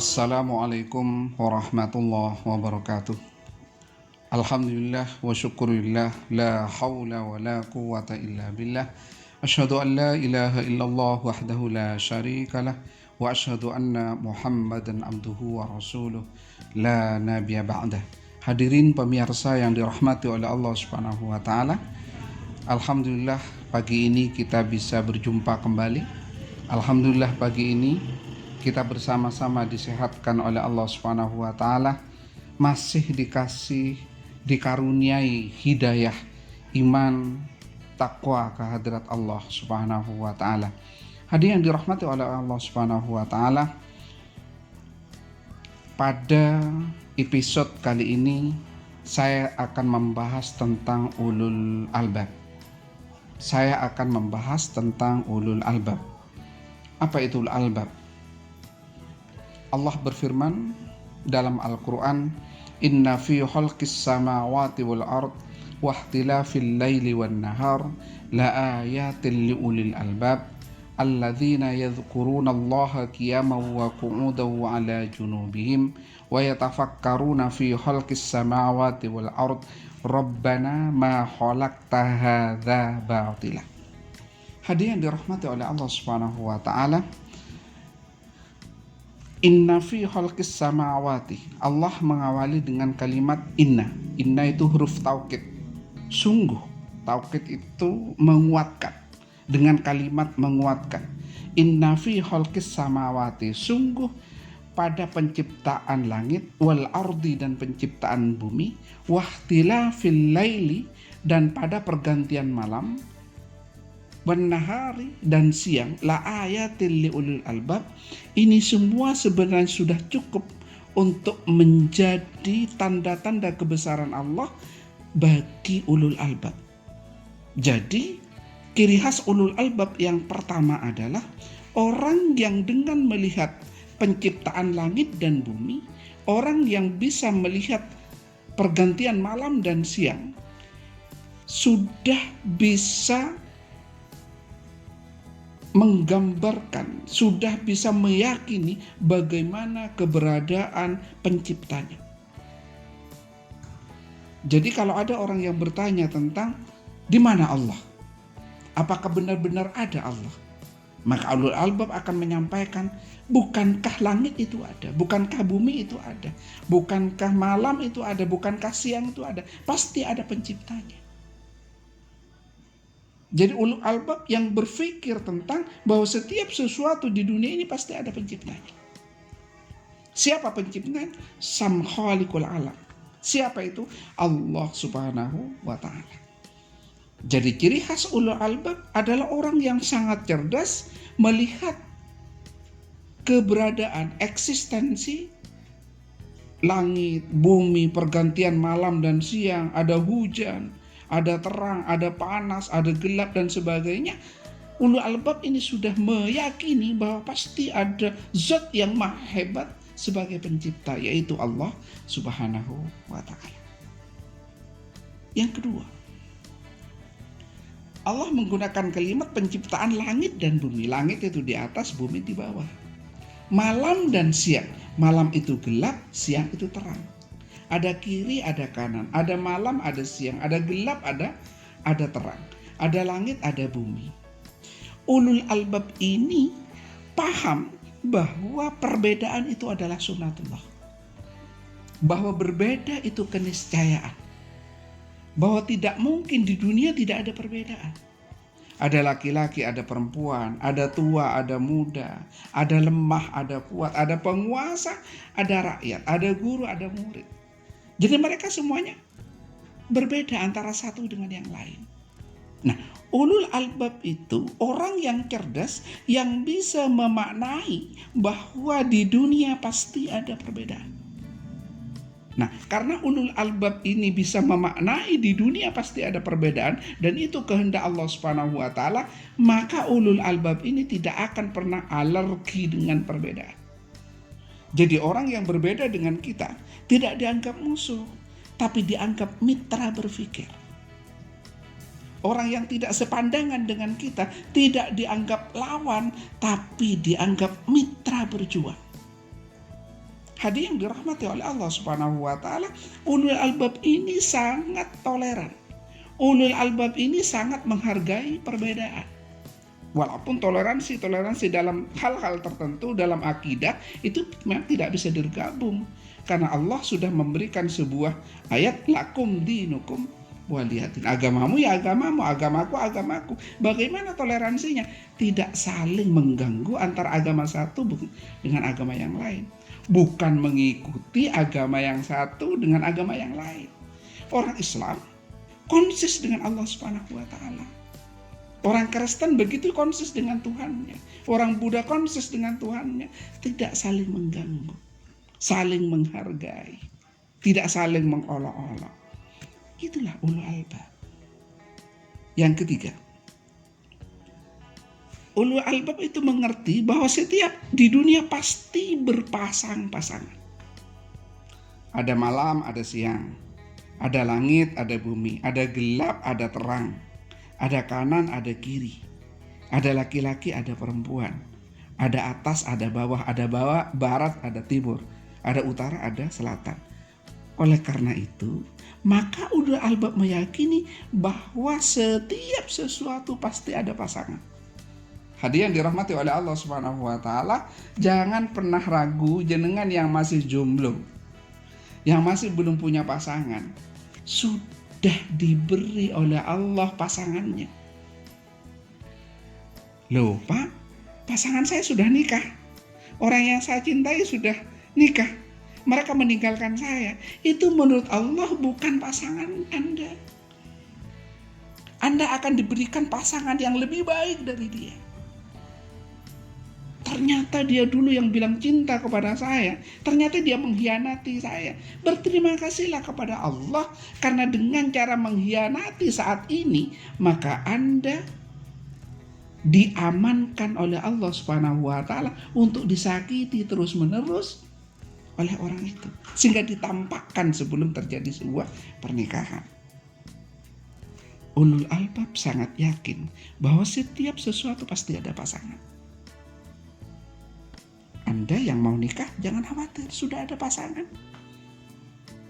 Assalamualaikum warahmatullahi wabarakatuh. Alhamdulillah wa syukurillah, la hawla wa la quwwata illa billah. Asyhadu an la ilaha illallah wahdahu la syarikalah wa asyhadu anna Muhammadan abduhu wa rasuluh la nabiyya ba'dah. Hadirin pemirsa yang dirahmati oleh Allah Subhanahu wa taala. Alhamdulillah pagi ini kita bisa berjumpa kembali. Alhamdulillah pagi ini kita bersama-sama disehatkan oleh Allah Subhanahu wa taala, masih dikaruniai hidayah iman takwa kehadirat Allah Subhanahu wa taala. Hadirin yang dirahmati oleh Allah Subhanahu wa taala, pada episode kali ini saya akan membahas tentang ulul albab. Apa itu ulul albab? Allah berfirman dalam Al-Quran, Inna fi khalqis samawati wal ard wa ikhtilafil laili wan nahar la ayatin li ulil albab alladzina yadhkuruna Allaha qiyaman wa qu'udan wa ala junubihim wa yatafakkaruna fi khalqis samawati wal ard Rabbana ma khalaqta hadza batila. Hadirin yang dirahmati oleh Allah Subhanahu wa taala, Inna fi khalqis samawati. Allah mengawali dengan kalimat inna. Inna itu huruf taukid. Sungguh, taukid itu menguatkan. Dengan kalimat menguatkan. Inna fi khalqis samawati. Sungguh pada penciptaan langit, wal ardi dan penciptaan bumi, wahtilafil laili dan pada pergantian malam, wan nahari dan siang, la ayatil liulil albab. Ini semua sebenarnya sudah cukup untuk menjadi tanda-tanda kebesaran Allah bagi ulul albab. Jadi ciri khas ulul albab yang pertama adalah orang yang dengan melihat penciptaan langit dan bumi, orang yang bisa melihat pergantian malam dan siang, sudah bisa menggambarkan, sudah bisa meyakini bagaimana keberadaan penciptanya. Jadi kalau ada orang yang bertanya tentang di mana Allah, apakah benar-benar ada Allah, maka ulul albab akan menyampaikan, bukankah langit itu ada, bukankah bumi itu ada, bukankah malam itu ada, bukankah siang itu ada, pasti ada penciptanya. Jadi ulul albab yang berpikir tentang bahwa setiap sesuatu di dunia ini pasti ada penciptanya. Siapa penciptanya? Sam khaliqul alam. Siapa itu? Allah Subhanahu wa ta'ala. Jadi ciri khas ulul albab adalah orang yang sangat cerdas melihat keberadaan, eksistensi langit, bumi, pergantian malam dan siang, ada hujan, ada terang, ada panas, ada gelap dan sebagainya. Ulul albab ini sudah meyakini bahwa pasti ada zat yang maha hebat sebagai pencipta, yaitu Allah Subhanahu wa ta'ala. Yang kedua, Allah menggunakan kalimat penciptaan langit dan bumi. Langit itu di atas, bumi di bawah. Malam dan siang. Malam itu gelap, siang itu terang. Ada kiri, ada kanan, ada malam, ada siang, ada gelap, ada terang, ada langit, ada bumi. Ulul albab ini paham bahwa perbedaan itu adalah sunnatullah, bahwa berbeda itu keniscayaan, bahwa tidak mungkin di dunia tidak ada perbedaan. Ada laki-laki, ada perempuan, ada tua, ada muda, ada lemah, ada kuat, ada penguasa, ada rakyat, ada guru, ada murid. Jadi mereka semuanya berbeda antara satu dengan yang lain. Nah, ulul albab itu orang yang cerdas yang bisa memaknai bahwa di dunia pasti ada perbedaan. Nah, karena ulul albab ini bisa memaknai di dunia pasti ada perbedaan dan itu kehendak Allah Subhanahu wa taala, maka ulul albab ini tidak akan pernah alergi dengan perbedaan. Jadi orang yang berbeda dengan kita tidak dianggap musuh, tapi dianggap mitra berpikir. Orang yang tidak sepandangan dengan kita tidak dianggap lawan, tapi dianggap mitra berjuang. Hadirin yang dirahmati oleh Allah Subhanahu wa taala, ulul albab ini sangat toleran. Ulul albab ini sangat menghargai perbedaan. Walaupun toleransi dalam hal-hal tertentu dalam akidah itu memang tidak bisa digabung. Karena Allah sudah memberikan sebuah ayat, lakum dinukum waliyatin. Agamamu ya agamamu, agamaku agamaku. Bagaimana toleransinya? Tidak saling mengganggu antara agama satu dengan agama yang lain. Bukan mengikuti agama yang satu dengan agama yang lain. Orang Islam konsis dengan Allah Subhanahu wa taala. Orang Kristen begitu konsis dengan Tuhannya. Orang Buddha konsis dengan Tuhannya. Tidak saling mengganggu, saling menghargai, tidak saling mengolok-olok. Itulah ulul albab. Yang ketiga, ulul albab itu mengerti bahwa setiap di dunia pasti berpasang-pasangan. Ada malam, ada siang. Ada langit, ada bumi. Ada gelap, ada terang. Ada kanan, ada kiri. Ada laki-laki, ada perempuan. Ada atas, ada bawah. Ada barat, ada timur. Ada utara, ada selatan. Oleh karena itu, maka ulul albab meyakini bahwa setiap sesuatu pasti ada pasangan. Hadirin yang dirahmati oleh Allah Subhanahu wa taala, jangan pernah ragu jenengan yang masih jomblo, yang masih belum punya pasangan, sudah diberi oleh Allah pasangannya. Loh Pak, pasangan saya sudah nikah. Orang yang saya cintai sudah nikah. Mereka meninggalkan saya. Itu menurut Allah bukan pasangan Anda. Anda akan diberikan pasangan yang lebih baik dari dia. Ternyata dia dulu yang bilang cinta kepada saya. Ternyata dia mengkhianati saya. Berterima kasihlah kepada Allah. Karena dengan cara mengkhianati saat ini, maka Anda diamankan oleh Allah Subhanahu wa taala untuk disakiti terus-menerus oleh orang itu. Sehingga ditampakkan sebelum terjadi sebuah pernikahan. Ulul albab sangat yakin bahwa setiap sesuatu pasti ada pasangan. Anda yang mau nikah jangan khawatir, sudah ada pasangan.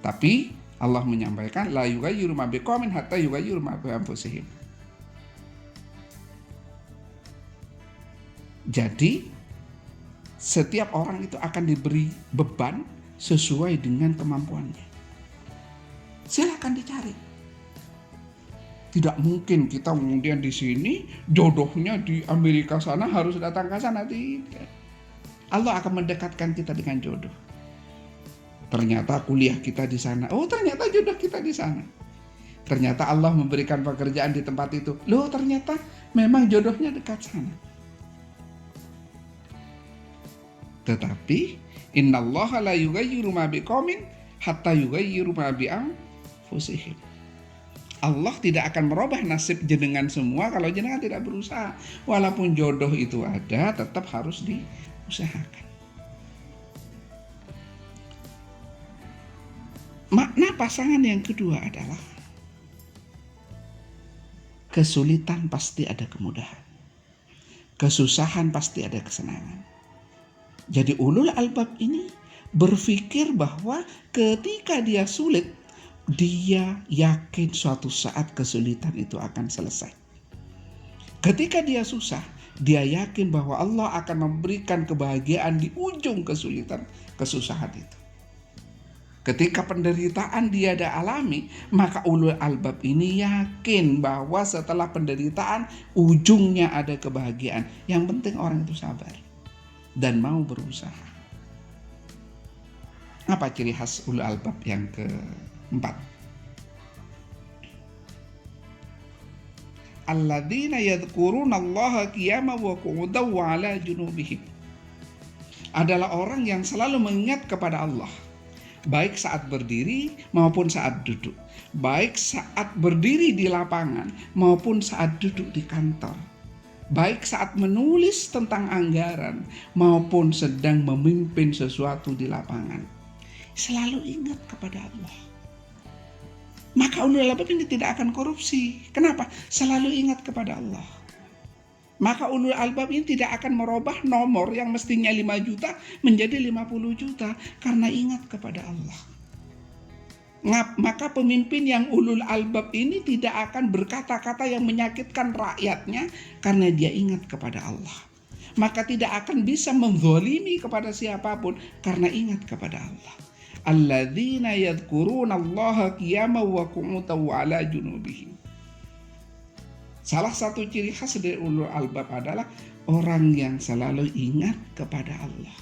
Tapi Allah menyampaikan la yughayyiru ma biqaumin hatta yughayyiru ma bi anfusihim. Jadi setiap orang itu akan diberi beban sesuai dengan kemampuannya. Silakan dicari. Tidak mungkin kita kemudian di sini jodohnya di Amerika sana harus datang ke sana, tidak. Allah akan mendekatkan kita dengan jodoh. Ternyata kuliah kita di sana. Oh, ternyata jodoh kita di sana. Ternyata Allah memberikan pekerjaan di tempat itu. Loh, ternyata memang jodohnya dekat sana. Tetapi innallaha la yughayyiru ma biqaumin hatta yughayyiru ma bi anfusihim. Allah tidak akan merubah nasib jenengan semua kalau jenengan tidak berusaha. Walaupun jodoh itu ada, tetap harus diusahakan. Makna pasangan yang kedua adalah kesulitan pasti ada kemudahan. Kesusahan pasti ada kesenangan. Jadi ulul albab ini berpikir bahwa ketika dia sulit, dia yakin suatu saat kesulitan itu akan selesai. Ketika dia susah, dia yakin bahwa Allah akan memberikan kebahagiaan di ujung kesulitan, kesusahan itu. Ketika penderitaan dia ada alami, maka ulul albab ini yakin bahwa setelah penderitaan, ujungnya ada kebahagiaan. Yang penting orang itu sabar dan mau berusaha. Apa ciri khas ulul albab yang keempat? Alladzina yadhkurunallaha qiyaman wa qu'udan wa 'ala junubihim. Adalah orang yang selalu mengingat kepada Allah, baik saat berdiri maupun saat duduk, baik saat berdiri di lapangan maupun saat duduk di kantor, baik saat menulis tentang anggaran maupun sedang memimpin sesuatu di lapangan. Selalu ingat kepada Allah. Maka ulul albab ini tidak akan korupsi. Kenapa? Selalu ingat kepada Allah. Maka ulul albab ini tidak akan merubah nomor yang mestinya 5 juta menjadi 50 juta karena ingat kepada Allah. Maka pemimpin yang ulul albab ini tidak akan berkata-kata yang menyakitkan rakyatnya karena dia ingat kepada Allah. Maka tidak akan bisa menzalimi kepada siapapun karena ingat kepada Allah. Alladzina yadhkuruna Allaha qiyaman wa qu'udan wa 'ala junubihim. Salah satu ciri khas dari ulul albab adalah orang yang selalu ingat kepada Allah.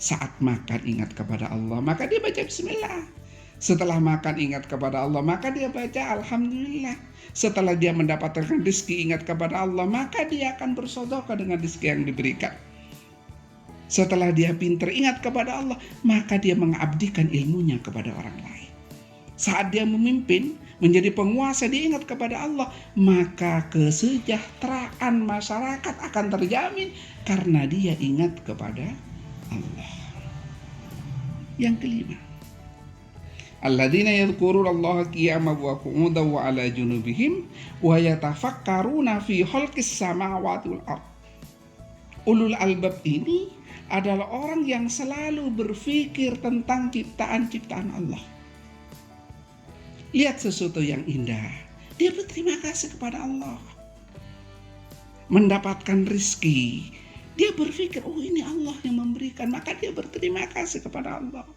Saat makan ingat kepada Allah, maka dia baca bismillah. Setelah makan ingat kepada Allah, maka dia baca alhamdulillah. Setelah dia mendapatkan rezeki ingat kepada Allah, maka dia akan bersedekah dengan rezeki yang diberikan. Setelah dia pintar ingat kepada Allah, maka dia mengabdikan ilmunya kepada orang lain. Saat dia memimpin, menjadi penguasa, dia ingat kepada Allah, maka kesejahteraan masyarakat akan terjamin karena dia ingat kepada Allah. Yang kelima, alladzina yadhkuruna Allaha qiyaman wa qu'udan wa 'ala junubihim wa yatafakkaruna fi khalqis samawati wal ardh. Ulul albab ini adalah orang yang selalu berpikir tentang ciptaan-ciptaan Allah. Lihat sesuatu yang indah, dia berterima kasih kepada Allah. Mendapatkan rizki, dia berpikir, oh ini Allah yang memberikan, maka dia berterima kasih kepada Allah.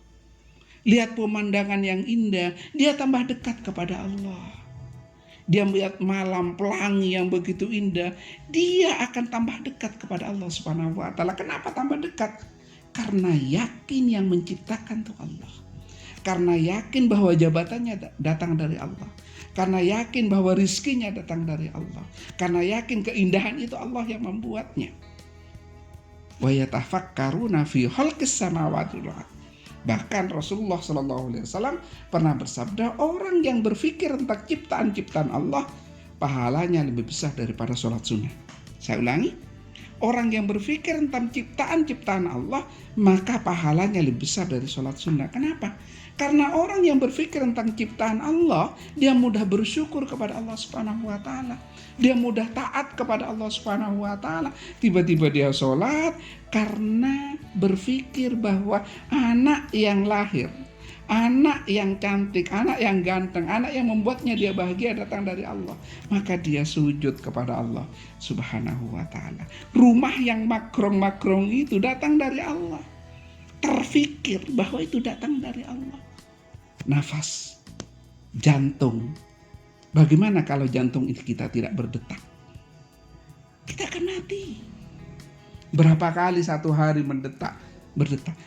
Lihat pemandangan yang indah, dia tambah dekat kepada Allah. Dia melihat malam pelangi yang begitu indah, dia akan tambah dekat kepada Allah Subhanahu wa Ta'ala. Kenapa tambah dekat? Karena yakin yang menciptakan itu Allah. Karena yakin bahwa jabatannya datang dari Allah. Karena yakin bahwa rizkinya datang dari Allah. Karena yakin keindahan itu Allah yang membuatnya. Wa yatafakkaruna fi khalqis samawati wal ardh. Bahkan Rasulullah SAW pernah bersabda, orang yang berpikir tentang ciptaan-ciptaan Allah, pahalanya lebih besar daripada sholat sunnah. Saya ulangi, orang yang berpikir tentang ciptaan-ciptaan Allah, maka pahalanya lebih besar dari sholat sunnah. Kenapa? Karena orang yang berpikir tentang ciptaan Allah, dia mudah bersyukur kepada Allah Subhanahu wa Ta'ala. Dia mudah taat kepada Allah Subhanahu wa Ta'ala. Tiba-tiba dia sholat karena berpikir bahwa anak yang lahir, anak yang cantik, anak yang ganteng, anak yang membuatnya dia bahagia datang dari Allah. Maka dia sujud kepada Allah Subhanahu wa Ta'ala. Rumah yang makrong-makrong itu datang dari Allah. Terfikir bahwa itu datang dari Allah. Nafas, jantung. Bagaimana kalau jantung ini kita tidak berdetak? Kita akan mati. Berapa kali satu hari berdetak?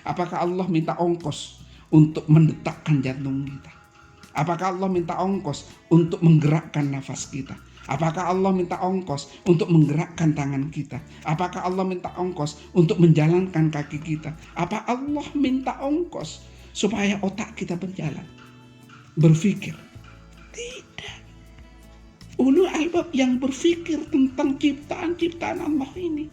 Apakah Allah minta ongkos untuk mendetakkan jantung kita? Apakah Allah minta ongkos untuk menggerakkan nafas kita? Apakah Allah minta ongkos untuk menggerakkan tangan kita? Apakah Allah minta ongkos untuk menjalankan kaki kita? Apa Allah minta ongkos supaya otak kita berjalan, berpikir? Tidak. Ulul albab yang berpikir tentang ciptaan-ciptaan Allah ini.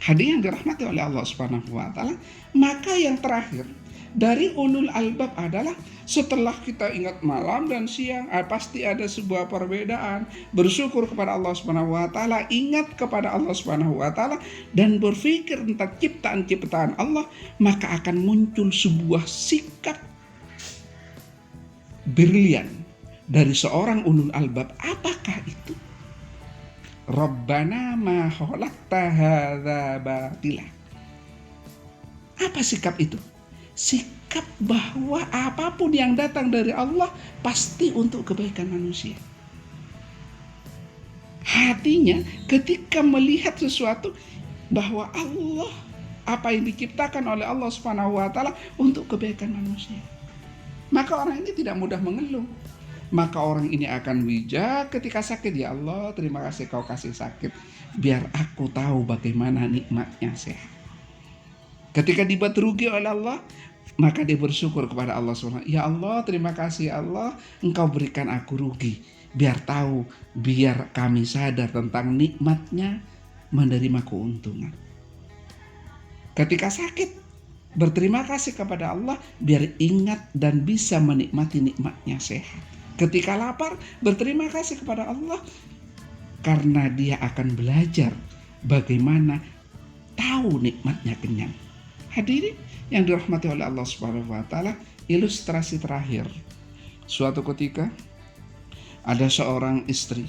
Hadirin yang dirahmati oleh Allah Subhanahu wa Ta'ala. Maka yang terakhir dari ulul albab adalah setelah kita ingat malam dan siang, pasti ada sebuah perbedaan. Bersyukur kepada Allah Subhanahu wa Ta'ala, ingat kepada Allah Subhanahu wa Ta'ala, dan berpikir tentang ciptaan-ciptaan Allah, maka akan muncul sebuah sikap brilian dari seorang ulul albab. Apakah itu? Rabbana ma khalaqta hadza batila. Apa sikap itu? Sikap bahwa apapun yang datang dari Allah pasti untuk kebaikan manusia. Hatinya ketika melihat sesuatu bahwa Allah, apa yang diciptakan oleh Allah Subhanahu wa Ta'ala untuk kebaikan manusia, maka orang ini tidak mudah mengeluh. Maka orang ini akan bijak ketika sakit. Ya Allah, terima kasih kau kasih sakit, biar aku tahu bagaimana nikmatnya sehat. Ketika dibuat rugi oleh Allah, maka dia bersyukur kepada Allah SWT. Ya Allah, terima kasih Allah, engkau berikan aku rugi, biar tahu, biar kami sadar tentang nikmatnya menerima keuntungan. Ketika sakit, berterima kasih kepada Allah, biar ingat dan bisa menikmati nikmatnya sehat. Ketika lapar, berterima kasih kepada Allah, karena dia akan belajar bagaimana tahu nikmatnya kenyang. Hadirin yang dirahmati oleh Allah Subhanahu wa taala, ilustrasi terakhir. Suatu ketika ada seorang istri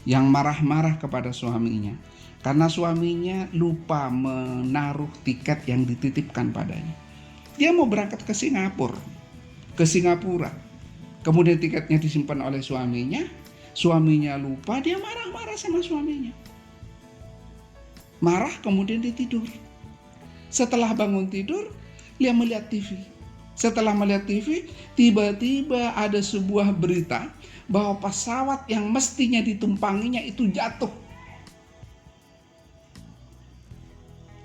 yang marah-marah kepada suaminya karena suaminya lupa menaruh tiket yang dititipkan padanya. Dia mau berangkat ke Singapura. Kemudian tiketnya disimpan oleh suaminya lupa, dia marah-marah sama suaminya. Marah kemudian dia tidur. Setelah bangun tidur, dia melihat TV. Setelah melihat TV, tiba-tiba ada sebuah berita bahwa pesawat yang mestinya ditumpanginya itu jatuh.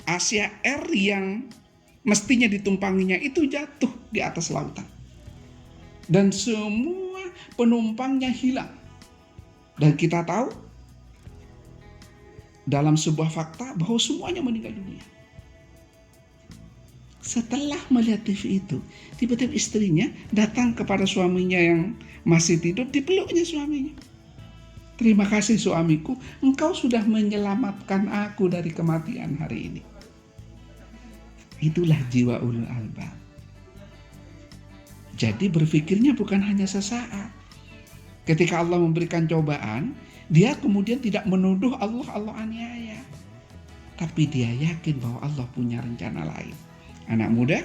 Asia Air yang mestinya ditumpanginya itu jatuh di atas lautan. Dan semua penumpangnya hilang. Dan kita tahu dalam sebuah fakta bahwa semuanya meninggal dunia. Setelah melihat TV itu, tiba-tiba istrinya datang kepada suaminya yang masih tidur, dipeluknya suaminya. Terima kasih suamiku, engkau sudah menyelamatkan aku dari kematian hari ini. Itulah jiwa ulul albab. Jadi berpikirnya bukan hanya sesaat. Ketika Allah memberikan cobaan, dia kemudian tidak menuduh Allah aniaya. Tapi dia yakin bahwa Allah punya rencana lain. Anak muda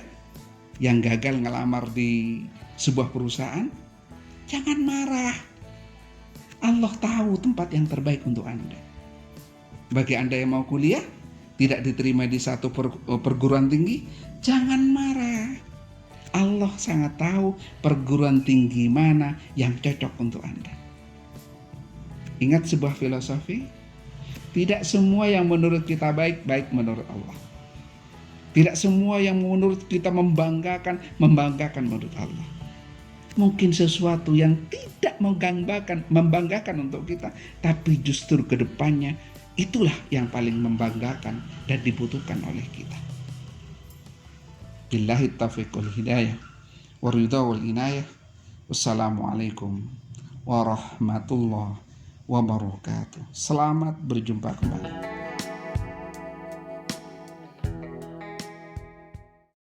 yang gagal ngelamar di sebuah perusahaan, jangan marah. Allah tahu tempat yang terbaik untuk Anda. Bagi Anda yang mau kuliah, tidak diterima di satu perguruan tinggi, jangan marah. Allah sangat tahu perguruan tinggi mana yang cocok untuk Anda. Ingat sebuah filosofi, tidak semua yang menurut kita baik menurut Allah. Tidak semua yang menurut kita membanggakan menurut Allah. Mungkin sesuatu yang tidak membanggakan untuk kita, tapi justru ke depannya itulah yang paling membanggakan dan dibutuhkan oleh kita. Billahi taufiq wal hidayah wa ridha wal inayah. Wassalamualaikum warahmatullahi wabarakatuh. Selamat berjumpa kembali.